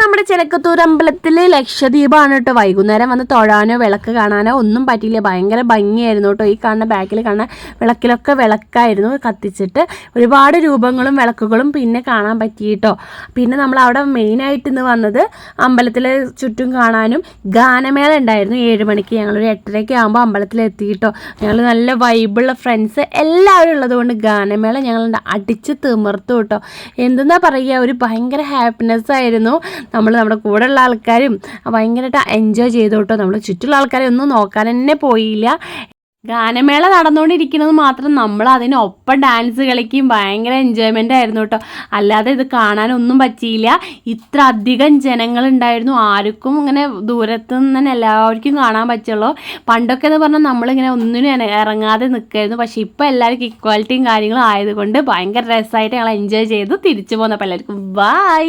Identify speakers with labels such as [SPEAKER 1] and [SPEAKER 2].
[SPEAKER 1] നമ്മുടെ ചിലക്കത്തൂർ അമ്പലത്തിലെ ലക്ഷദ്വീപാണ് കേട്ടോ. വൈകുന്നേരം വന്ന് തൊഴാനോ വിളക്ക് കാണാനോ ഒന്നും പറ്റിയില്ല. ഭയങ്കര ഭംഗിയായിരുന്നു കേട്ടോ. ഈ കാണുന്ന ബാക്കിൽ കാണുന്ന വിളക്കിലൊക്കെ വിളക്കായിരുന്നു കത്തിച്ചിട്ട്. ഒരുപാട് രൂപങ്ങളും വിളക്കുകളും പിന്നെ കാണാൻ പറ്റി കേട്ടോ. പിന്നെ നമ്മൾ അവിടെ മെയിനായിട്ട് ഇന്ന് വന്നത് അമ്പലത്തിലെ ചുറ്റും കാണാനും ഗാനമേള ഉണ്ടായിരുന്നു. 7 മണിക്ക് ഞങ്ങളൊരു 8:30 ആകുമ്പോൾ അമ്പലത്തിലെത്തി കേട്ടോ. ഞങ്ങൾ നല്ല വൈബുള്ള ഫ്രണ്ട്സ് എല്ലാവരും ഉള്ളതുകൊണ്ട് ഗാനമേള ഞങ്ങൾ അടിച്ച് തിമിർത്തു കേട്ടോ. എന്തെന്നാ പറയുക, ഒരു ഭയങ്കര ഹാപ്പിനെസ് ആയിരുന്നു. നമ്മുടെ കൂടെയുള്ള ആൾക്കാരും ഭയങ്കരമായിട്ട് എൻജോയ് ചെയ്തു കേട്ടോ. നമ്മൾ ചുറ്റുള്ള ആൾക്കാരെ ഒന്നും നോക്കാൻ തന്നെ പോയില്ല. ഗാനമേള നടന്നുകൊണ്ടിരിക്കുന്നത് മാത്രം നമ്മൾ അതിനൊപ്പം ഡാൻസ് കളിക്കും. ഭയങ്കര എൻജോയ്മെൻ്റ് ആയിരുന്നു കേട്ടോ. അല്ലാതെ ഇത് കാണാനൊന്നും പറ്റിയില്ല. ഇത്ര അധികം ജനങ്ങളുണ്ടായിരുന്നു. ആർക്കും ഇങ്ങനെ ദൂരത്ത് നിന്ന് തന്നെ എല്ലാവർക്കും കാണാൻ പറ്റുള്ളൂ. പണ്ടൊക്കെ എന്ന് പറഞ്ഞാൽ നമ്മളിങ്ങനെ ഒന്നിനും ഇറങ്ങാതെ നിൽക്കുമായിരുന്നു. പക്ഷേ ഇപ്പോൾ എല്ലാവർക്കും ഇക്വാലിറ്റിയും കാര്യങ്ങളും ആയതുകൊണ്ട് ഭയങ്കര രസമായിട്ട് ഞങ്ങൾ എൻജോയ് ചെയ്ത് തിരിച്ചു പോന്നപ്പോൾ എല്ലാവർക്കും ബൈ.